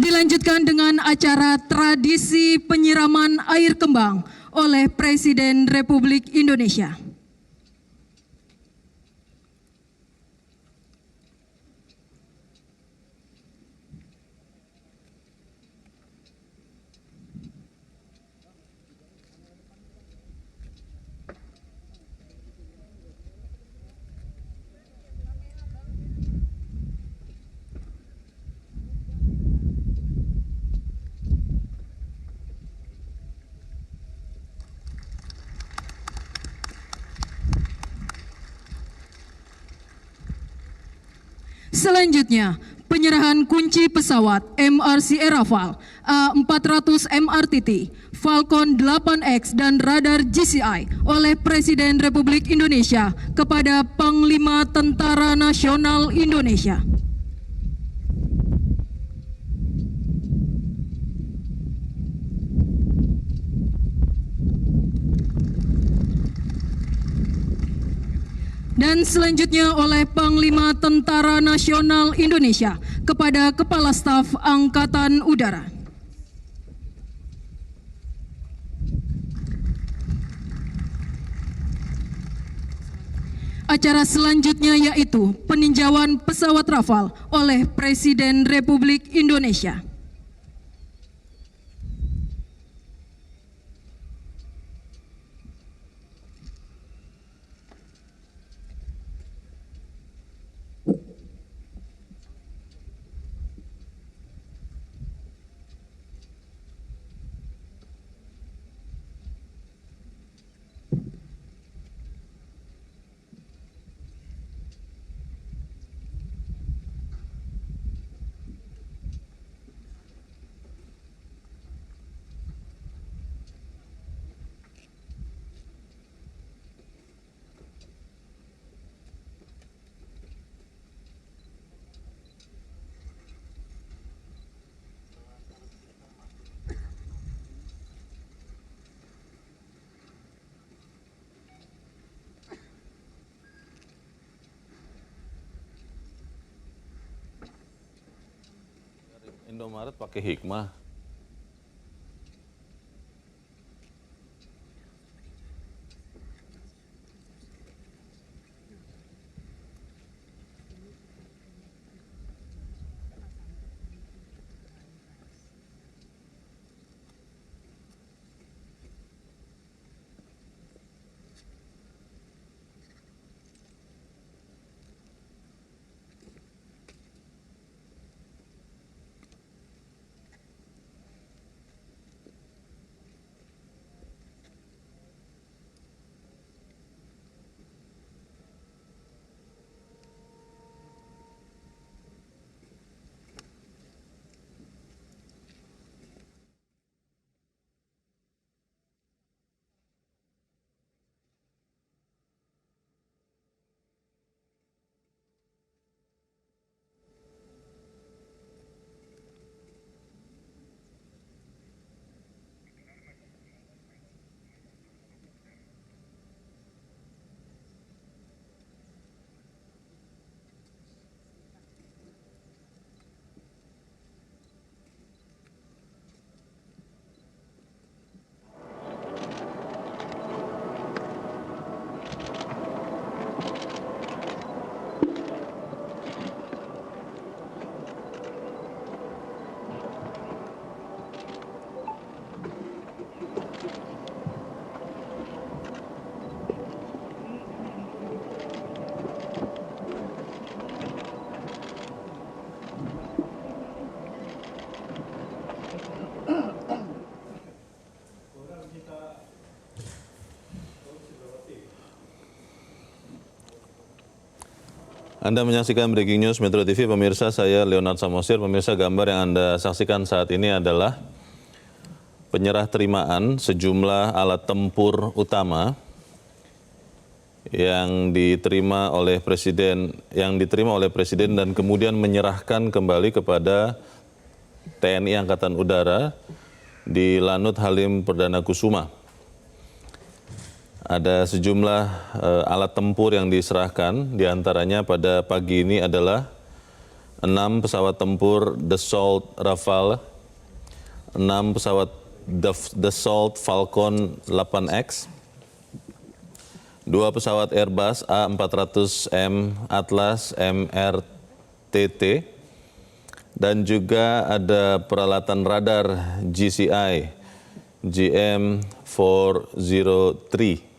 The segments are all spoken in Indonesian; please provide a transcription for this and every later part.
Dilanjutkan dengan acara tradisi penyiraman air kembang oleh Presiden Republik Indonesia. Selanjutnya, penyerahan kunci pesawat MRC Rafale A400 MRTT, Falcon 8X dan radar GCI oleh Presiden Republik Indonesia kepada Panglima Tentara Nasional Indonesia. Dan selanjutnya oleh Panglima Tentara Nasional Indonesia kepada Kepala Staf Angkatan Udara. Acara selanjutnya yaitu peninjauan pesawat Rafale oleh Presiden Republik Indonesia. Indomaret pakai hikmah. Anda menyaksikan Breaking News Metro TV, pemirsa. Saya Leonard Samosir. Pemirsa, gambar yang Anda saksikan saat ini adalah penyerah terimaan sejumlah alat tempur utama yang diterima oleh Presiden, dan kemudian menyerahkan kembali kepada TNI Angkatan Udara di Lanut Halim Perdana Kusuma. Ada sejumlah alat tempur yang diserahkan, diantaranya pada pagi ini adalah 6 pesawat tempur Dassault Rafale, 6 pesawat Dassault Falcon 8X, 2 pesawat Airbus A400M Atlas MRTT, dan juga ada peralatan radar GCI GM403.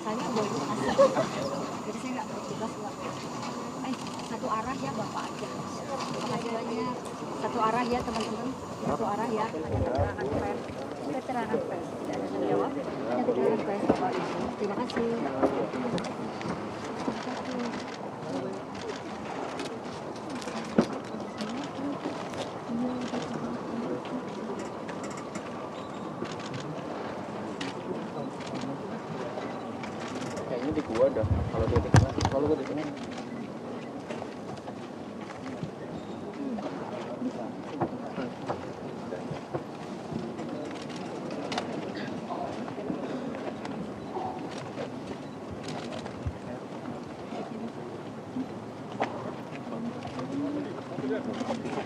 Saya boleh jadi saya nggak bertugas satu arah ya Bapak aja. Penghasilannya satu arah ya teman-teman, satu arah ya. Ada keterangan pers, keterangan pers tidak ada yang jawab. Hanya keterangan pers Bapak Ibu. Terima kasih. Kayaknya di gua dah. Kalau dia di sana, kalau gua di sini.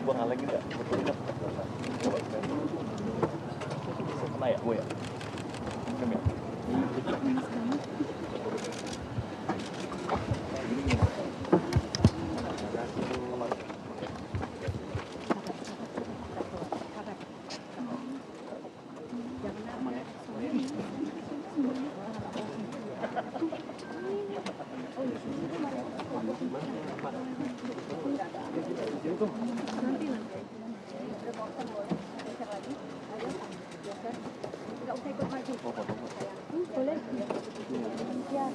Buang lagi enggak? Betul enggak? Coba. Kena ya, gua ya. Kami. Boleh. Ya.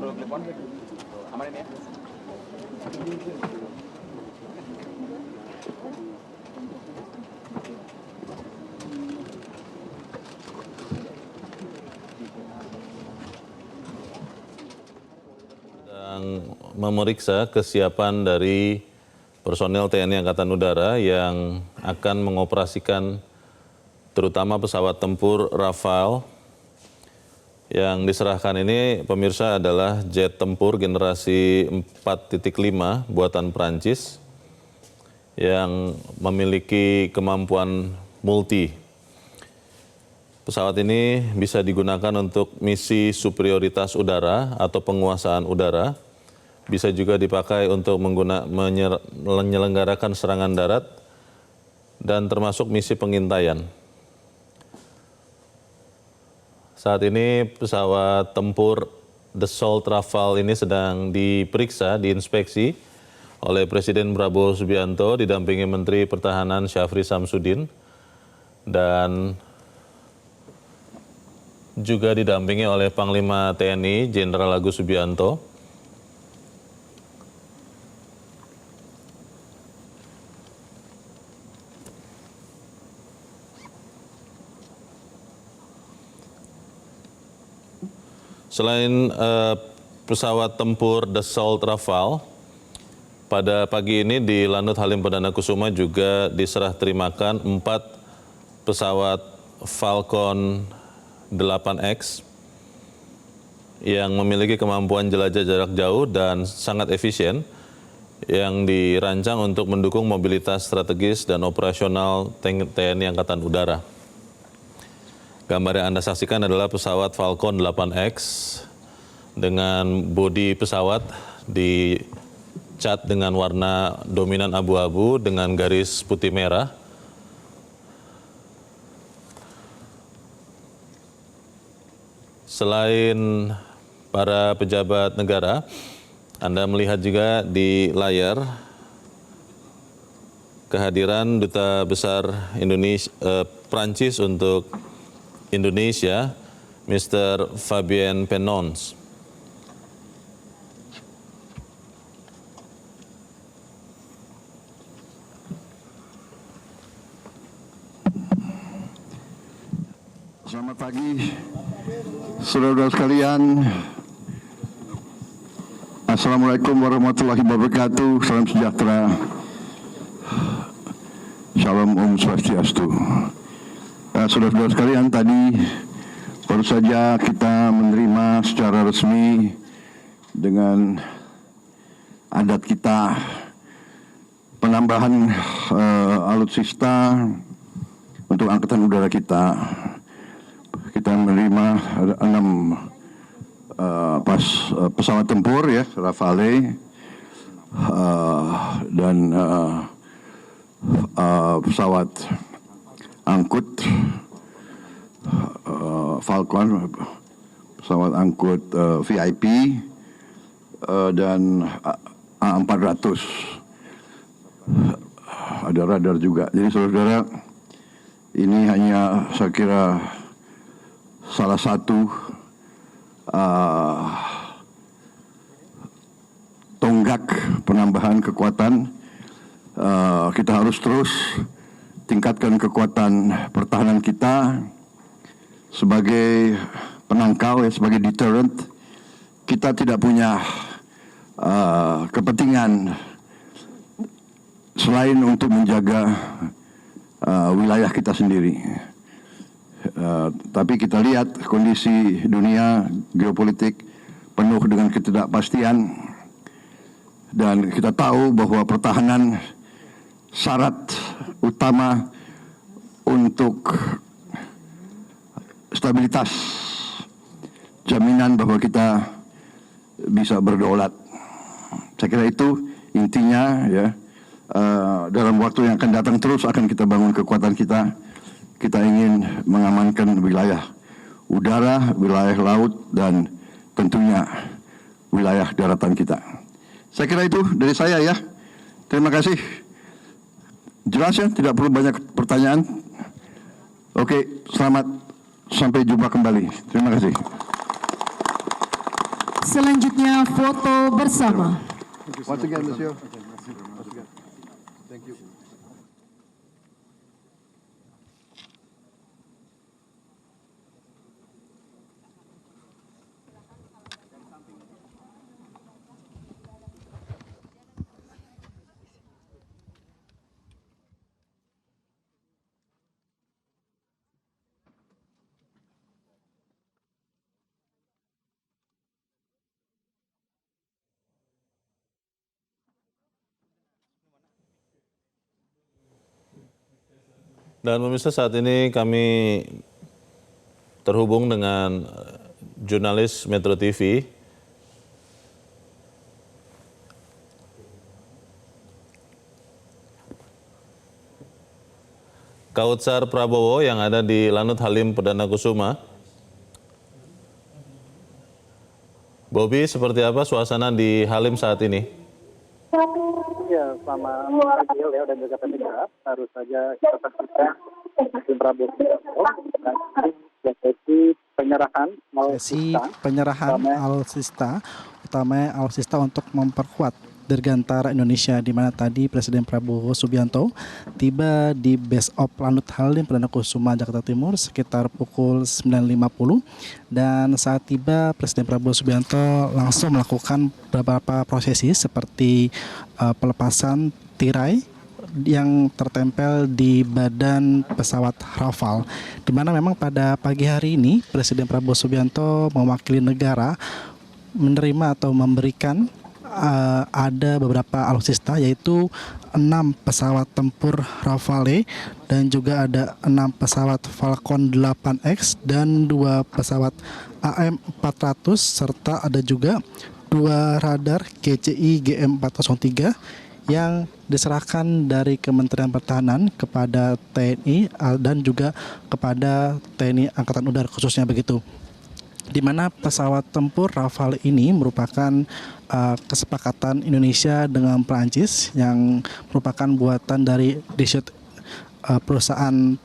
Bro, telepon. Amanin ya. Memeriksa kesiapan dari personel TNI Angkatan Udara yang akan mengoperasikan terutama pesawat tempur Rafale yang diserahkan ini, pemirsa, adalah jet tempur generasi 4.5 buatan Prancis yang memiliki kemampuan multi. Pesawat ini bisa digunakan untuk misi superioritas udara atau penguasaan udara. Bisa juga dipakai untuk menyelenggarakan serangan darat dan termasuk misi pengintaian. Saat ini pesawat tempur Dassault Rafale ini sedang diperiksa, diinspeksi oleh Presiden Prabowo Subianto didampingi Menteri Pertahanan Syafri Samsudin dan juga didampingi oleh Panglima TNI Jenderal Agus Subianto. Selain pesawat tempur Dassault Rafale, pada pagi ini di Lanut Halim Perdana Kusuma juga diserah terimakan 4 pesawat Falcon 8X yang memiliki kemampuan jelajah jarak jauh dan sangat efisien yang dirancang untuk mendukung mobilitas strategis dan operasional TNI Angkatan Udara. Gambar yang Anda saksikan adalah pesawat Falcon 8X dengan bodi pesawat dicat dengan warna dominan abu-abu dengan garis putih merah. Selain para pejabat negara, Anda melihat juga di layar kehadiran Duta Besar Prancis untuk Indonesia, Mr. Fabien Penons. Selamat pagi, saudara-saudara sekalian. Assalamualaikum warahmatullahi wabarakatuh. Salam sejahtera. Shalom Om Swastiastu. Saudara-saudara sekalian, tadi baru saja kita menerima secara resmi dengan adat kita penambahan alutsista untuk angkatan udara kita. Kita menerima 6 pesawat tempur ya, Rafale, dan pesawat angkut Falcon, pesawat angkut VIP, dan A400. Ada radar juga. Jadi saudara-saudara, ini hanya saya kira salah satu tonggak penambahan kekuatan. Kita harus terus tingkatkan kekuatan pertahanan kita sebagai penangkal, ya, sebagai deterrent. Kita tidak punya kepentingan selain untuk menjaga wilayah kita sendiri. Tapi kita lihat kondisi dunia geopolitik penuh dengan ketidakpastian, dan kita tahu bahwa pertahanan syarat utama untuk stabilitas, jaminan bahwa kita bisa berdaulat. Saya kira itu intinya, ya. Dalam waktu yang akan datang terus akan kita bangun kekuatan kita. Kita ingin mengamankan wilayah udara, wilayah laut, dan tentunya wilayah daratan kita. Saya kira itu dari saya, ya. Terima kasih. Jelas ya, tidak perlu banyak pertanyaan. Oke, selamat, sampai jumpa kembali. Terima kasih. Selanjutnya foto bersama. Once again, Monsieur. Thank you. Dan pemirsa, saat ini kami terhubung dengan jurnalis Metro TV, Kautsar Prabowo yang ada di Lanut Halim Perdana Kusuma. Bobby, seperti apa suasana di Halim saat ini? Ya, selamat pagi Leo dan juga pemirsa. Baru saja kita saksikan Presiden Prabowo dan sesi penyerahan alutsista, utamanya alutsista untuk memperkuat Dirgantara Indonesia, di mana tadi Presiden Prabowo Subianto tiba di Base of Lanut Halim Perdana Kusuma, Jakarta Timur sekitar pukul 9.50, dan saat tiba Presiden Prabowo Subianto langsung melakukan beberapa prosesi seperti pelepasan tirai yang tertempel di badan pesawat Rafale, di mana memang pada pagi hari ini Presiden Prabowo Subianto mewakili negara menerima atau memberikan ada beberapa alutsista, yaitu 6 pesawat tempur Rafale dan juga ada 6 pesawat Falcon 8X dan 2 pesawat AM400, serta ada juga 2 radar GCI GM403 yang diserahkan dari Kementerian Pertahanan kepada TNI dan juga kepada TNI Angkatan Udara khususnya begitu. Di mana pesawat tempur Rafale ini merupakan kesepakatan Indonesia dengan Prancis yang merupakan buatan dari Dassault perusahaan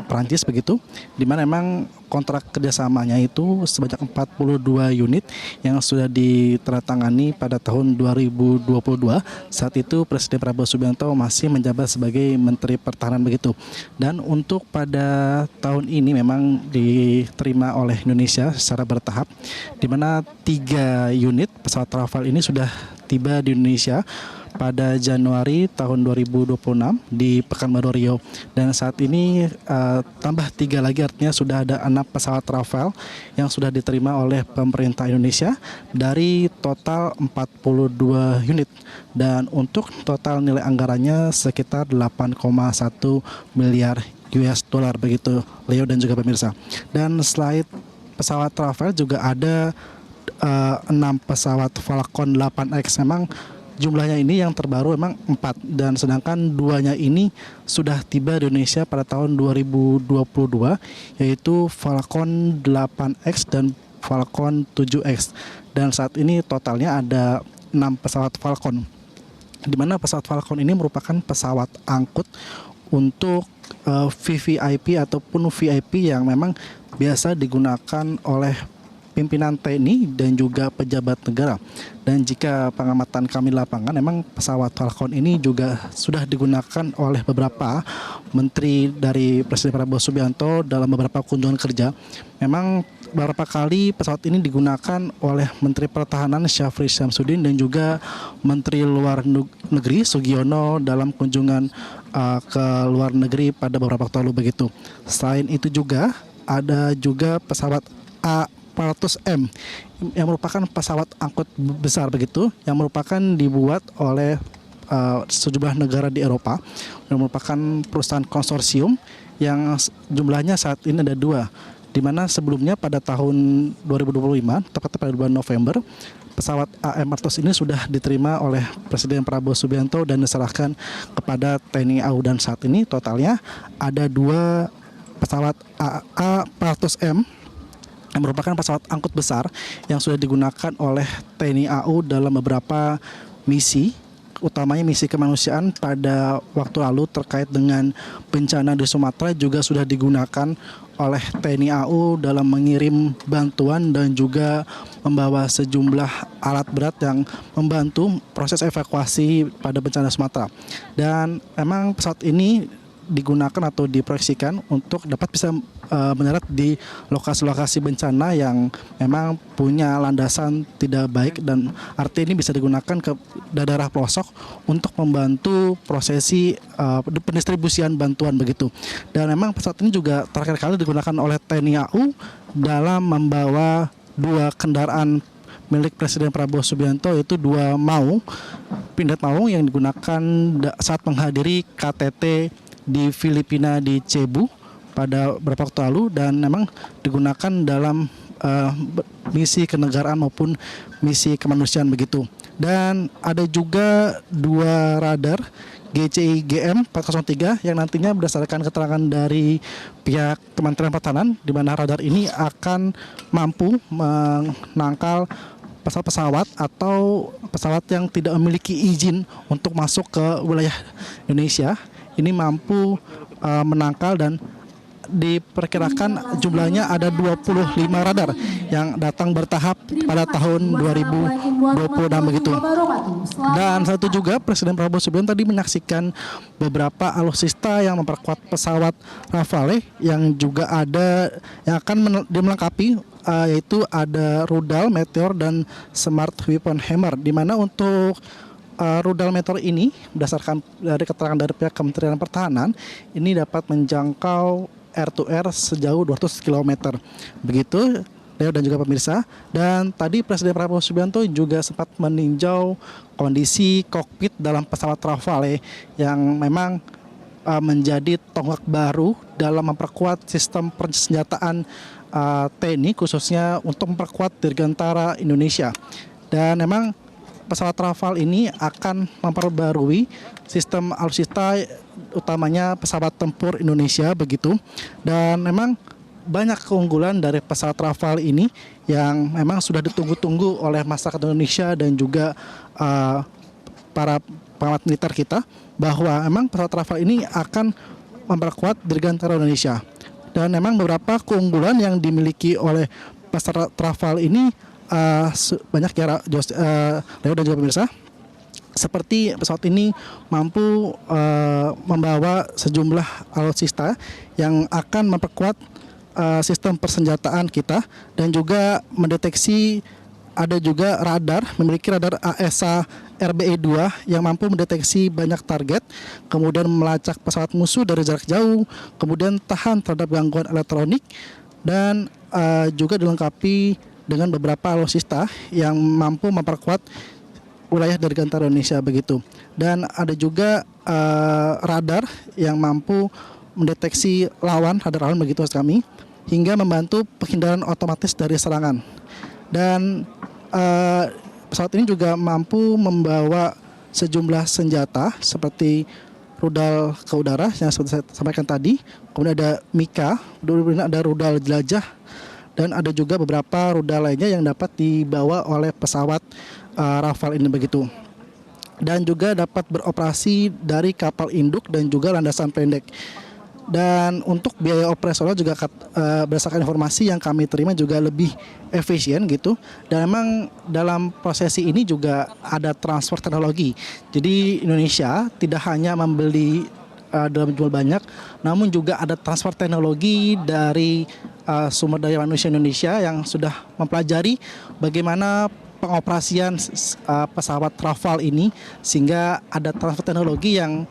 Perancis begitu, di mana memang kontrak kerjasamanya itu sebanyak 42 unit yang sudah ditandatangani pada tahun 2022. Saat itu Presiden Prabowo Subianto masih menjabat sebagai Menteri Pertahanan begitu. Dan untuk pada tahun ini memang diterima oleh Indonesia secara bertahap, di mana 3 unit pesawat Rafale ini sudah tiba di Indonesia pada Januari tahun 2026 di Pekanbaru Riau, dan saat ini tambah 3 lagi, artinya sudah ada 6 pesawat Rafale yang sudah diterima oleh pemerintah Indonesia dari total 42 unit, dan untuk total nilai anggarannya sekitar 8,1 miliar US dollar begitu, Leo dan juga pemirsa. Dan selain pesawat Rafale juga ada 6 pesawat Falcon 8X. Memang jumlahnya ini yang terbaru memang 4, dan sedangkan 2-nya ini sudah tiba di Indonesia pada tahun 2022, yaitu Falcon 8X dan Falcon 7X. Dan saat ini totalnya ada 6 pesawat Falcon, di mana pesawat Falcon ini merupakan pesawat angkut untuk VVIP ataupun VIP yang memang biasa digunakan oleh pimpinan TNI dan juga pejabat negara. Dan jika pengamatan kami di lapangan, memang pesawat Falcon ini juga sudah digunakan oleh beberapa menteri dari Presiden Prabowo Subianto dalam beberapa kunjungan kerja. Memang beberapa kali pesawat ini digunakan oleh Menteri Pertahanan Syafri Syamsuddin dan juga Menteri Luar Negeri Sugiono dalam kunjungan ke luar negeri pada beberapa waktu lalu begitu. Selain itu juga ada juga pesawat A400M yang merupakan pesawat angkut besar begitu, yang merupakan dibuat oleh sejumlah negara di Eropa, yang merupakan perusahaan konsorsium yang jumlahnya saat ini ada 2, di mana sebelumnya pada tahun 2025, tepatnya pada bulan November, pesawat AM400 ini sudah diterima oleh Presiden Prabowo Subianto dan diserahkan kepada TNI AU, dan saat ini totalnya ada 2 pesawat A400M yang merupakan pesawat angkut besar yang sudah digunakan oleh TNI AU dalam beberapa misi, utamanya misi kemanusiaan pada waktu lalu terkait dengan bencana di Sumatera, juga sudah digunakan oleh TNI AU dalam mengirim bantuan dan juga membawa sejumlah alat berat yang membantu proses evakuasi pada bencana Sumatera. Dan memang pesawat ini digunakan atau diproyeksikan untuk dapat bisa mendarat di lokasi-lokasi bencana yang memang punya landasan tidak baik, dan arti ini bisa digunakan ke daerah pelosok untuk membantu prosesi pendistribusian bantuan begitu. Dan memang pesawat ini juga terakhir kali digunakan oleh TNI AU dalam membawa 2 kendaraan milik Presiden Prabowo Subianto, yaitu 2 Pindad Maung yang digunakan saat menghadiri KTT di Filipina di Cebu pada beberapa waktu lalu, dan memang digunakan dalam misi kenegaraan maupun misi kemanusiaan begitu. Dan ada juga 2 radar GCI GM 403 yang nantinya berdasarkan keterangan dari pihak Kementerian Pertahanan, di mana radar ini akan mampu menangkal pesawat-pesawat atau pesawat yang tidak memiliki izin untuk masuk ke wilayah Indonesia. Ini mampu menangkal, dan diperkirakan jumlahnya ada 25 radar yang datang bertahap pada tahun 2026 begitu. Dan satu juga Presiden Prabowo Subianto tadi menyaksikan beberapa alutsista yang memperkuat pesawat Rafale yang juga ada yang akan dilengkapi, yaitu ada rudal Meteor dan Smart Weapon Hammer, di mana untuk rudal Meteor ini berdasarkan dari keterangan dari pihak Kementerian Pertahanan ini dapat menjangkau air-to-air sejauh 200 km. Begitu, Leo dan juga pemirsa. Dan tadi Presiden Prabowo Subianto juga sempat meninjau kondisi kokpit dalam pesawat Rafale yang memang menjadi tonggak baru dalam memperkuat sistem persenjataan TNI, khususnya untuk memperkuat Dirgantara Indonesia. Dan memang pesawat Rafale ini akan memperbarui sistem alutsista, utamanya pesawat tempur Indonesia begitu. Dan memang banyak keunggulan dari pesawat Rafale ini yang memang sudah ditunggu-tunggu oleh masyarakat Indonesia dan juga para pengamat militer kita, bahwa memang pesawat Rafale ini akan memperkuat dirgantara Indonesia. Dan memang beberapa keunggulan yang dimiliki oleh pesawat Rafale ini banyak ya Leo dan juga pemirsa. Seperti pesawat ini mampu membawa sejumlah alutsista yang akan memperkuat sistem persenjataan kita dan juga mendeteksi, ada juga radar, memiliki radar AESA RBE-2 yang mampu mendeteksi banyak target, kemudian melacak pesawat musuh dari jarak jauh, kemudian tahan terhadap gangguan elektronik, dan juga dilengkapi dengan beberapa alutsista yang mampu memperkuat wilayah dirgantara Indonesia begitu. Dan ada juga radar yang mampu mendeteksi radar lawan begitu maksud kami, hingga membantu penghindaran otomatis dari serangan. Dan pesawat ini juga mampu membawa sejumlah senjata seperti rudal ke udara yang seperti saya sampaikan tadi, kemudian ada Mika, kemudian ada rudal jelajah, dan ada juga beberapa rudal lainnya yang dapat dibawa oleh pesawat Rafale ini begitu. Dan juga dapat beroperasi dari kapal induk dan juga landasan pendek. Dan untuk biaya operasional juga berdasarkan informasi yang kami terima juga lebih efisien gitu. Dan memang dalam prosesi ini juga ada transfer teknologi. Jadi Indonesia tidak hanya membeli dalam jumlah banyak, namun juga ada transfer teknologi dari sumber daya manusia Indonesia yang sudah mempelajari bagaimana pengoperasian pesawat Rafale ini, sehingga ada transfer teknologi yang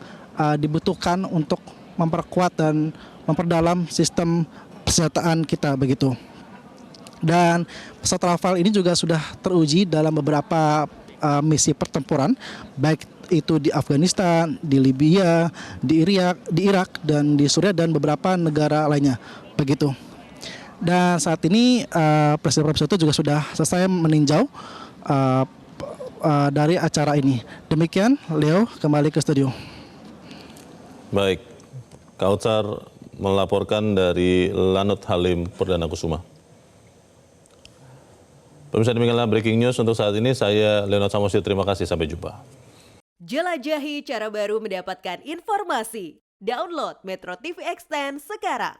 dibutuhkan untuk memperkuat dan memperdalam sistem persenjataan kita begitu. Dan pesawat Rafale ini juga sudah teruji dalam beberapa misi pertempuran, baik itu di Afghanistan, di Libya, di Irak, dan di Suriah dan beberapa negara lainnya begitu. Dan saat ini Presiden Prabowo Subianto juga sudah selesai meninjau dari acara ini. Demikian, Leo, kembali ke studio. Baik, Kautsar melaporkan dari Lanut Halim Perdana Kusuma. Pemirsa, demikianlah breaking news untuk saat ini. Saya Leonard Samosi, terima kasih, sampai jumpa. Jelajahi cara baru mendapatkan informasi. Download Metro TV Extend sekarang.